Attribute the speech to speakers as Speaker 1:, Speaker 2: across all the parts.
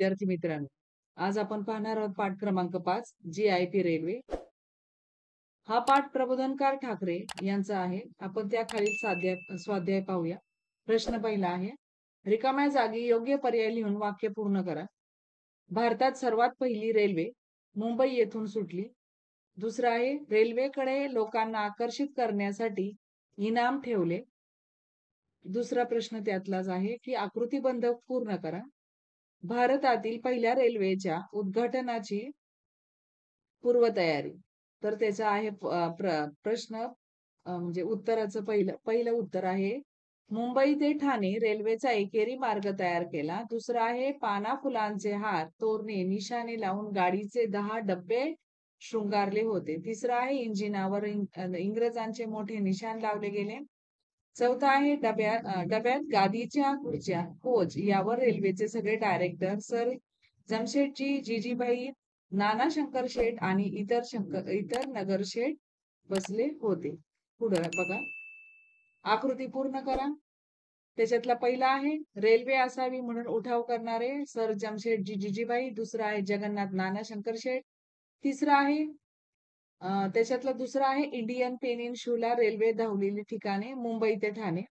Speaker 1: विद्यार्थी मित्रांनो, आज आपण पाहणार आहोत पाठ क्रमांक 5 जी-आय-पी रेल्वे. हा पाठ प्रबोधनकार ठाकरे यांचा आहे. आपण त्याखालील स्वाध्याय पाहूया. प्रश्न पहिला आहे, रिकाम्या जागी योग्य पर्याय लिहून वाक्य पूर्ण करा. भारतात सर्वात पहिली रेल्वे मुंबई येथून सुटली. दुसरं आहे, रेल्वेकडे लोकांना आकर्षित करण्यासाठी इनाम ठेवले. दुसरा प्रश्न त्यातलाच आहे की आकृतिबंध पूर्ण करा. भारतातील पहिल्या रेल्वेच्या उद्घाटनाची पूर्वतयारी. तर त्याचा आहे प्रश्न म्हणजे उत्तराचं पहिलं उत्तर आहे, मुंबई ते ठाणे रेल्वेचा एकेरी मार्ग तयार केला. दुसरं आहे, पाना फुलांचे हार, तोरणे, निशाणे लावून गाडीचे 10 डब्बे शृंगारले होते. तिसरं आहे, इंजिनावर इंग्रजांचे मोठे निशाण लावले गेले. चौथा आहे, डब्यात गादीच्या खुर्च्या, कोच यावर रेल्वेचे सगळे डायरेक्टर सर जमशेदजी, जीजीभाई, नाना शंकर शेठ आणि इतर नगरशेठ बसले होते. पुढे बघा, आकृती पूर्ण करा. त्याच्यातला पहिला आहे, रेल्वे असावी म्हणून उठाव करणारे सर जमशेदजी जीजीभाई. दुसरा आहे, जगन्नाथ नाना शंकर शेठ. तिसरा आहे, त्याच्यातला दुसरा आहे, इंडियन पेनिन्शुला रेल्वे धावलेली ठिकाणे मुंबई ते ठाणे.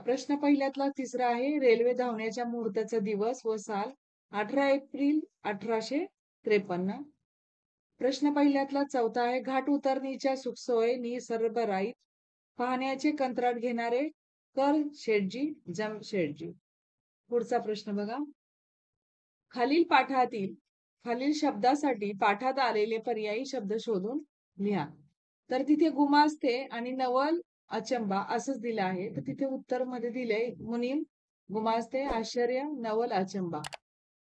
Speaker 1: प्रश्न पहिल्यातला तिसरा आहे, रेल्वे धावण्याच्या मुहूर्ताचा दिवस व साल 18 एप्रिल 1853. प्रश्न पहिल्यातला चौथा आहे, घाट उतरणीच्या सुखसोय नि सरबराईत पाहण्याचे कंत्राट घेणारे कर शेठजी जमशेदजी. पुढचा प्रश्न बघा, खालील शब्दासाठी पाठात आलेले पर्यायी शब्द शोधून लिहा. तर तिथे गुमास्ते आणि नवल अचंबा असंच दिलं आहे. तर तिथे उत्तर मध्ये दिलंय, मुनीम, गुमास्ते, आश्चर्य, नवल, अचंबा.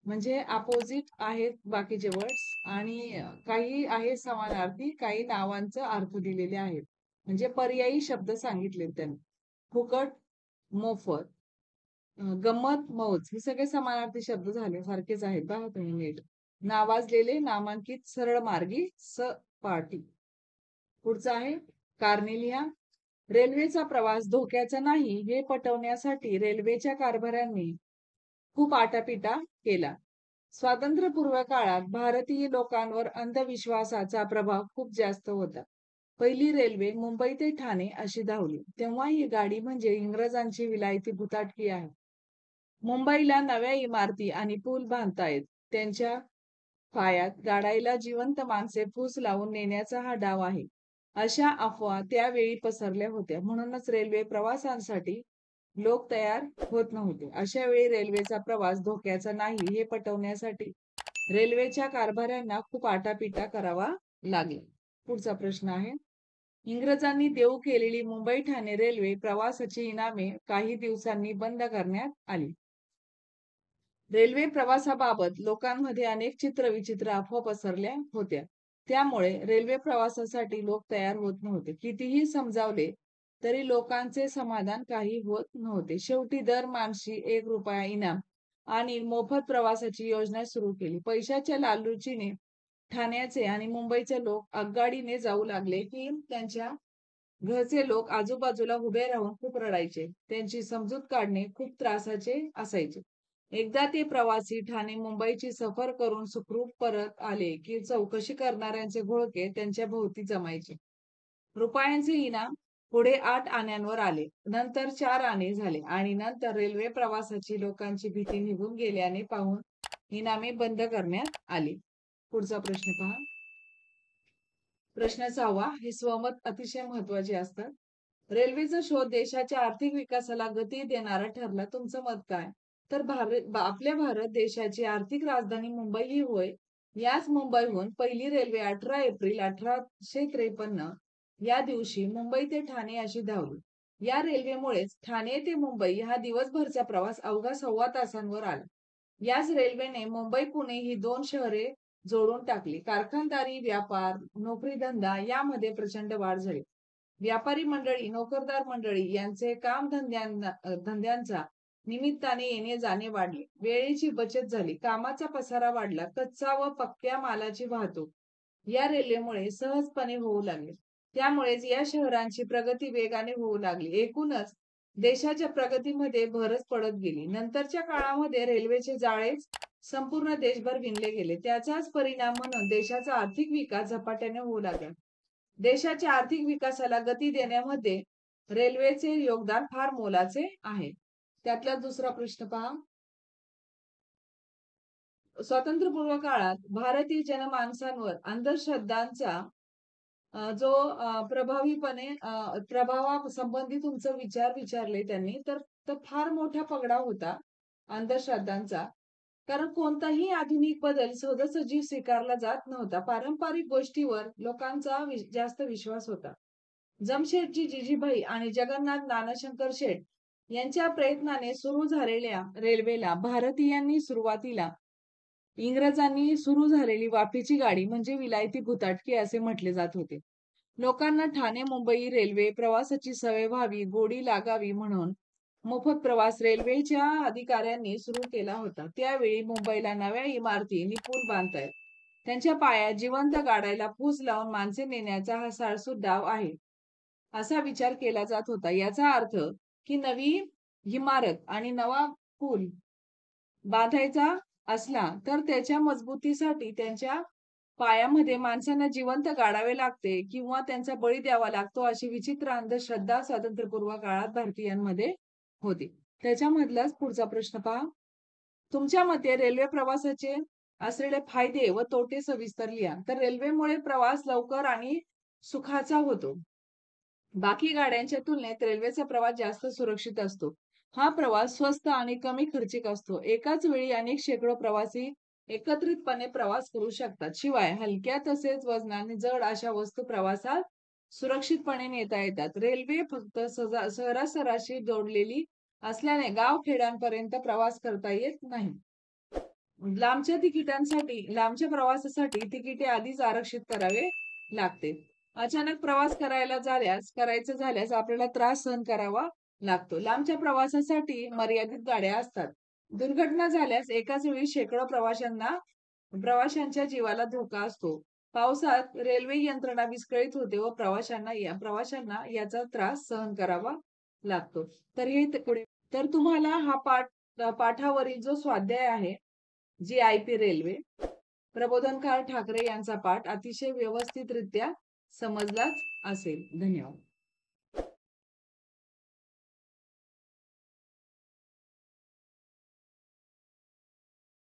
Speaker 1: म्हणजे अपोजिट आहेत बाकीचे वर्ड्स आणि काही आहे समानार्थी, काही नावांचे अर्थ दिलेले आहेत. म्हणजे पर्यायी शब्द सांगितले त्यांनी. फुकट, मोफत, गंमत, मौज हे सगळे समानार्थी शब्द झाले, सारखेच आहेत. पहा तुम्ही नीट. नावाजलेले, नामांकित, सरळ मार्गी, सपाटी. पुढचा आहे, कारणे लिहा. रेल्वेचा प्रवास धोक्याचा नाही हे पटवण्यासाठी रेल्वेच्या कारभाऱ्यांनी खूप आटापिटा केला. स्वातंत्र्यपूर्व काळात भारतीय लोकांवर अंधविश्वासाचा प्रभाव खूप जास्त होता. पहिली रेल्वे मुंबई ते ठाणे अशी धावली तेव्हा ही गाडी म्हणजे इंग्रजांची विलायती भुताटकी आहे. मुंबईला नव्या इमारती आणि पूल बांधतायत, त्यांच्या पायात गाडायला जिवंत माणसे फूस लावून नेण्याचा हा डाव आहे, अशा अफवा त्यावेळी पसरल्या होत्या. म्हणूनच रेल्वे प्रवासांसाठी लोक तयार होत नव्हते. अशा वेळी रेल्वेचा प्रवास धोक्याचा नाही हे पटवण्यासाठी रेल्वेच्या कारभाऱ्यांना खूप आटापिटा करावा लागला. पुढचा प्रश्न आहे, इंग्रजांनी देऊ केलेली मुंबई ठाणे रेल्वे प्रवासाची इनामे काही दिवसांनी बंद करण्यात आली. रेल्वे प्रवासाबाबत लोकांमध्ये अनेक चित्रविचित्र अफवा पसरल्या होत्या. त्यामुळे रेल्वे प्रवासासाठी लोक तयार होत नव्हते. कितीही समजावले तरी लोकांचे समाधान काही होत नव्हते. शेवटी दर माणशी 1 रुपया इनाम आणि मोफत प्रवासाची योजना सुरू केली. पैशाच्या लालूचीने ठाण्याचे आणि मुंबईचे लोक आगगाडीने जाऊ लागले की त्यांच्या घरचे लोक आजूबाजूला उभे राहून खूप रडायचे. त्यांची समजूत काढणे खूप त्रासाचे असायचे. एकदा ते प्रवासी ठाणे मुंबईची सफर करून सुखरूप परत आले की चौकशी करणाऱ्यांचे घोळके त्यांच्या भोवती जमायचे. रुपयांचे इनाम पुढे 8 आण्यांवर आले, नंतर 4 आणे झाले आणि नंतर रेल्वे प्रवासाची लोकांची भीती निघून गेल्याने पाहून इनामे बंद करण्यात आली. पुढचा प्रश्न पहा. प्रश्न 6वा, हे स्वमत अतिशय महत्वाचे असतात. रेल्वेचा शोध देशाच्या आर्थिक विकासाला गती देणारा ठरला. तुमचं मत काय? तर आपल्या भारत देशाची आर्थिक राजधानी मुंबई ही होय. याच मुंबईहून पहिली रेल्वे 18 एप्रिल 1853 या दिवशी मुंबई ते ठाणे अशी धावली. या रेल्वेमुळेच ठाणे ते मुंबई हा दिवसभरचा प्रवास अवघा 1.25 तासांवर आला. याच रेल्वेने मुंबई पुणे ही 2 शहरे जोडून टाकली. कारखानदारी, व्यापार, नोकरी धंदा यामध्ये प्रचंड वाढ झाली. व्यापारी मंडळी, नोकरदार मंडळी यांचे काम धंद्यांचा निमित्ताने येणे जाणे वाढले. वेळेची बचत झाली, कामाचा पसारा वाढला. कच्चा व पक्क्या मालाची वाहतूक या रेल्वेमुळे सहजपणे होऊ लागली. त्यामुळेच या शहरांची प्रगती वेगाने होऊ लागली. एकूणच देशाच्या प्रगतीमध्ये भरच पडत गेली. नंतरच्या काळामध्ये रेल्वेचे जाळेच संपूर्ण देशभर विणले गेले. त्याचाच परिणाम म्हणून देशाचा आर्थिक विकास झपाट्याने होऊ लागला. देशाच्या आर्थिक विकासाला गती देण्यामध्ये रेल्वेचे योगदान फार मोलाचे आहे. त्यातला दुसरा प्रश्न पहा. स्वातंत्र्यपूर्व काळात भारतीय जनमानसांवर अंधश्रद्धांचा जो प्रभावीपणे प्रभावासंबंधी तुमचं विचार विचारले त्यांनी, तर फार मोठा पगडा होता अंधश्रद्धांचा. कारण कोणताही आधुनिक बदल सहजासहजी स्वीकारला जात नव्हता. पारंपरिक गोष्टीवर लोकांचा जास्त विश्वास होता. जमशेदजी जिजीभाई आणि जगन्नाथ नानाशंकर शेठ यांच्या प्रयत्नाने सुरू झालेल्या रेल्वेला भारतीयांनी सुरुवातीला इंग्रजांनी सुरू झालेली वाफेची गाडी म्हणजे विलायती भुताटकी असे म्हटले जात होते. लोकांना ठाणे मुंबई रेल्वे प्रवासाची सवय व्हावी, गोडी लागावी म्हणून मोफत प्रवास रेल्वेच्या अधिकाऱ्यांनी सुरू केला होता. त्यावेळी मुंबईला नव्या इमारती आणि पूल बांधतायत. त्यांच्या पायात जिवंत गाडायला फूस लावून माणसे नेण्याचा हा साळसूद डाव आहे, असा विचार केला जात होता. याचा अर्थ की नवी इमारत आणि नवा पूल बांधायचा असला तर त्याच्या मजबूतीसाठी त्यांच्या पायामध्ये माणसांना जिवंत गाडावे लागते किंवा त्यांचा बळी द्यावा लागतो, अशी विचित्र अंधश्रद्धा स्वातंत्र्यपूर्व काळात भारतीयांमध्ये होती. त्याच्यामधलाच पुढचा प्रश्न पहा. तुमच्या मते रेल्वे प्रवासाचे असलेले फायदे व तोटे सविस्तर लिहा. तर रेल्वेमुळे प्रवास लवकर आणि सुखाचा होतो. बाकी गाड्यांच्या तुलनेत रेल्वेचा प्रवास जास्त सुरक्षित असतो. हा प्रवास स्वस्त आणि कमी खर्चिक असतो. एकाच वेळी अनेक शेकडो प्रवासी एकत्रितपणे प्रवास करू शकतात. शिवाय हलक्या तसेच वजनाने जड अशा वस्तू प्रवासात सुरक्षितपणे नेता येतात. रेल्वे फक्त शहरासराशी जोडलेली असल्याने गावखेड्यांपर्यंत प्रवास करता येत नाही. लांबच्या प्रवासासाठी तिकिटे आधीच आरक्षित करावे लागते. अचानक प्रवास करायचा झाल्यास आपल्याला त्रास सहन करावा लागतो. लांबच्या प्रवासासाठी मर्यादित गाड्या असतात. दुर्घटना झाल्यास एकाच वेळी शेकडो प्रवाशांच्या जीवाला धोका असतो. पावसात रेल्वे यंत्रणा विस्कळीत होते व प्रवाशांना याचा त्रास सहन करावा लागतो. तर तुम्हाला हा पाठावरील जो स्वाध्याय आहे GIP रेल्वे, प्रबोधनकार ठाकरे यांचा पाठ अतिशय व्यवस्थितरित्या समजलाच असेल. धन्यवाद.